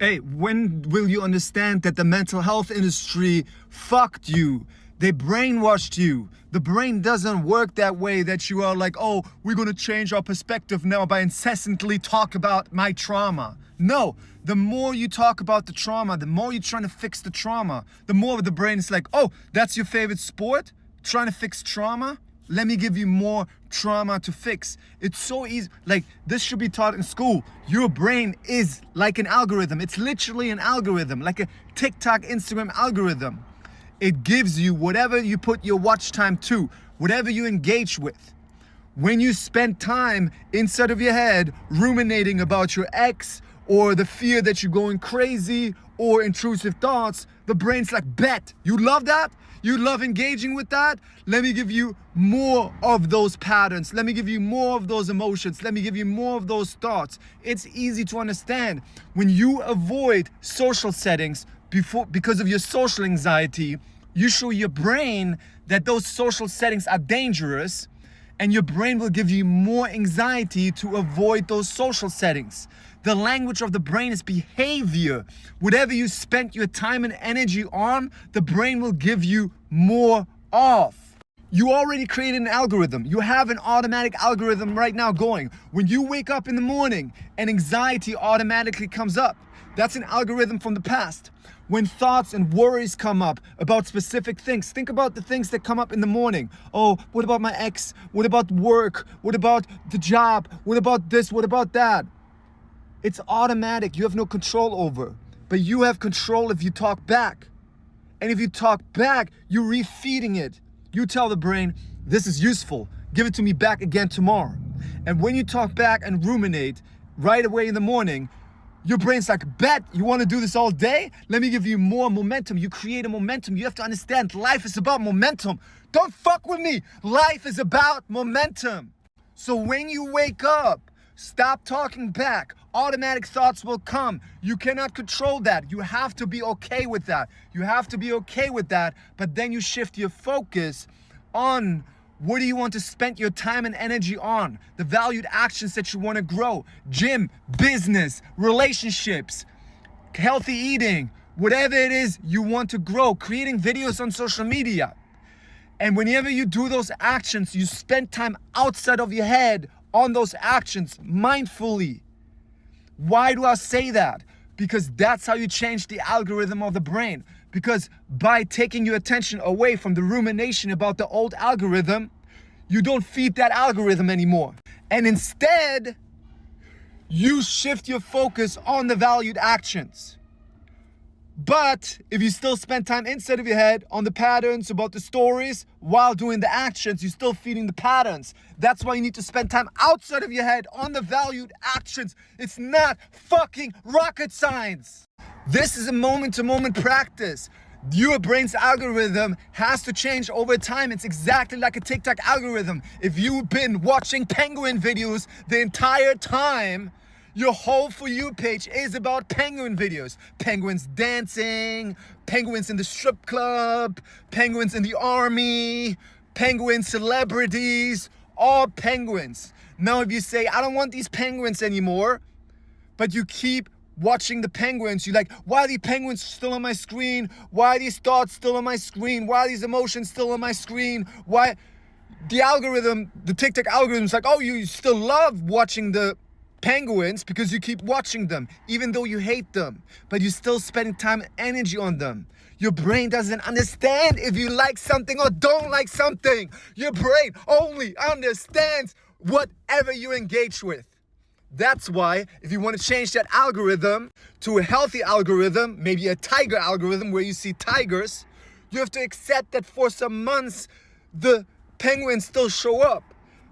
Hey, when will you understand that the mental health industry fucked you? They brainwashed you. The brain doesn't work that way, that you are like, oh, we're gonna change our perspective now by incessantly talk about my trauma. No, the more you talk about the trauma, the more you're trying to fix the trauma, the more the brain is like, oh, that's your favorite sport? Trying to fix trauma? Let me give you more trauma to fix. It's so easy. Like, this should be taught in school. Your brain is like an algorithm. It's literally an algorithm, like a TikTok, Instagram algorithm. It gives you whatever you put your watch time to, whatever you engage with. When you spend time inside of your head ruminating about your ex, or the fear that you're going crazy, or intrusive thoughts, the brain's like, bet. You love that? You love engaging with that? Let me give you more of those patterns. Let me give you more of those emotions. Let me give you more of those thoughts. It's easy to understand. When you avoid social settings because of your social anxiety, you show your brain that those social settings are dangerous, and your brain will give you more anxiety to avoid those social settings. The language of the brain is behavior. Whatever you spent your time and energy on, the brain will give you more of. You already created an algorithm. You have an automatic algorithm right now going. When you wake up in the morning and anxiety automatically comes up, that's an algorithm from the past. When thoughts and worries come up about specific things, think about the things that come up in the morning. Oh, what about my ex? What about work? What about the job? What about this? What about that? It's automatic. You have no control over. But you have control if you talk back. And if you talk back, you're refeeding it. You tell the brain, this is useful. Give it to me back again tomorrow. And when you talk back and ruminate right away in the morning, your brain's like, bet, you want to do this all day? Let me give you more momentum. You create a momentum. You have to understand life is about momentum. Don't fuck with me. Life is about momentum. So when you wake up, stop talking back. Automatic thoughts will come. You cannot control that. You have to be okay with that. You have to be okay with that. But then you shift your focus on what do you want to spend your time and energy on? The valued actions that you want to grow. Gym, business, relationships, healthy eating, whatever it is you want to grow. Creating videos on social media. And whenever you do those actions, you spend time outside of your head on those actions mindfully. Why do I say that? Because that's how you change the algorithm of the brain. Because by taking your attention away from the rumination about the old algorithm, you don't feed that algorithm anymore. And instead, you shift your focus on the valued actions. But if you still spend time inside of your head on the patterns, about the stories, while doing the actions, you're still feeding the patterns. That's why you need to spend time outside of your head on the valued actions. It's not fucking rocket science. This is a moment-to-moment practice. Your brain's algorithm has to change over time. It's exactly like a TikTok algorithm. If you've been watching penguin videos the entire time, your whole For You page is about penguin videos. Penguins dancing, penguins in the strip club, penguins in the army, penguin celebrities, all penguins. Now if you say, I don't want these penguins anymore, but you keep watching the penguins, you're like, why are these penguins still on my screen? Why are these thoughts still on my screen? Why are these emotions still on my screen? Why? The algorithm, the TikTok algorithm is like, oh, you still love watching the penguins because you keep watching them, even though you hate them, but you're still spending time and energy on them. Your brain doesn't understand if you like something or don't like something. Your brain only understands whatever you engage with. That's why if you want to change that algorithm to a healthy algorithm, maybe a tiger algorithm where you see tigers, you have to accept that for some months the penguins still show up.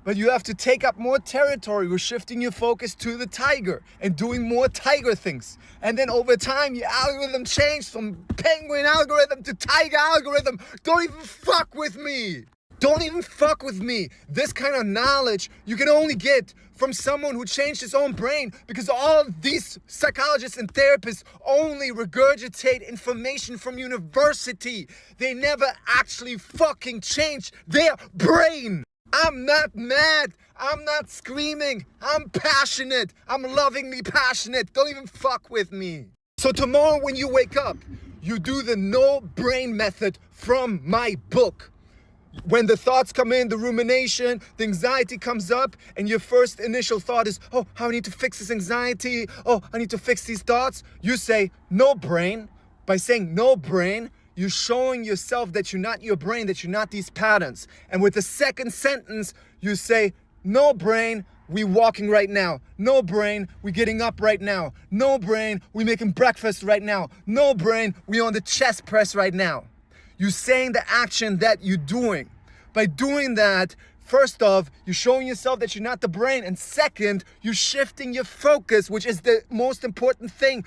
But you have to take up more territory. We're shifting your focus to the tiger and doing more tiger things. And then over time, your algorithm changed from penguin algorithm to tiger algorithm. Don't even fuck with me. Don't even fuck with me. This kind of knowledge you can only get from someone who changed his own brain, because all these psychologists and therapists only regurgitate information from university. They never actually fucking change their brain. I'm not mad. I'm not screaming. I'm passionate. I'm lovingly passionate. Don't even fuck with me. So tomorrow when you wake up, you do the no brain method from my book. When the thoughts come in, the rumination, the anxiety comes up, and your first initial thought is, oh, I need to fix this anxiety. Oh, I need to fix these thoughts. You say, no brain. By saying no brain, you're showing yourself that you're not your brain, that you're not these patterns. And with the second sentence, you say, no brain, we walking right now. No brain, we getting up right now. No brain, we making breakfast right now. No brain, we on the chest press right now. You're saying the action that you're doing. By doing that, first off, you're showing yourself that you're not the brain. And second, you're shifting your focus, which is the most important thing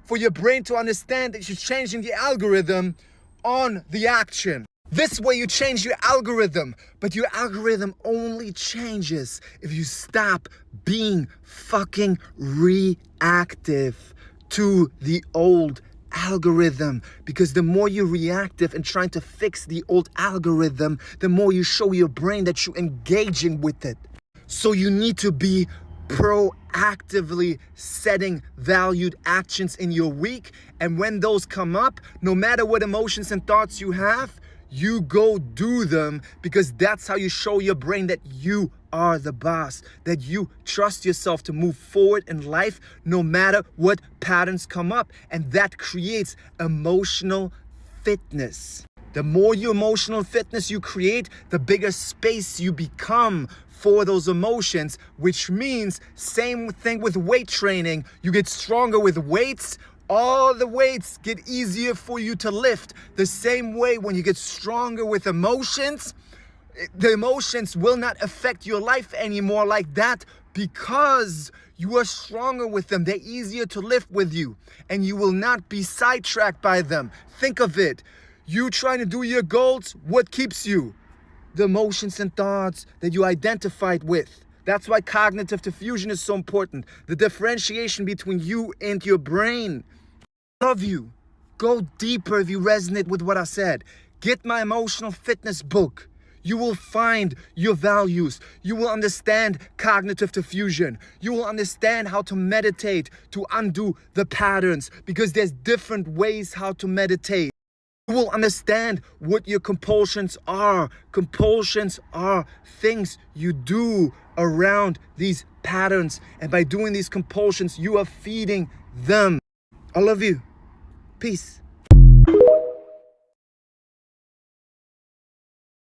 for your brain to understand, that you're changing the algorithm on the action. This way you change your algorithm, but your algorithm only changes if you stop being fucking reactive to the old algorithm. Because the more you're reactive and trying to fix the old algorithm, the more you show your brain that you're engaging with it. So you need to be proactively setting valued actions in your week. And when those come up, no matter what emotions and thoughts you have, you go do them, because that's how you show your brain that you are the boss, that you trust yourself to move forward in life no matter what patterns come up. And that creates emotional fitness. The more emotional fitness you create, the bigger space you become for those emotions, which means same thing with weight training. You get stronger with weights. All the weights get easier for you to lift. The same way when you get stronger with emotions, the emotions will not affect your life anymore like that, because you are stronger with them. They're easier to lift with you, and you will not be sidetracked by them. Think of it. You trying to do your goals, what keeps you? The emotions and thoughts that you identified with. That's why cognitive diffusion is so important. The differentiation between you and your brain. Love you. Go deeper if you resonate with what I said. Get my emotional fitness book. You will find your values. You will understand cognitive diffusion. You will understand how to meditate to undo the patterns, because there's different ways how to meditate. You will understand what your compulsions are. Compulsions are things you do around these patterns. And by doing these compulsions, you are feeding them. I love you. Peace.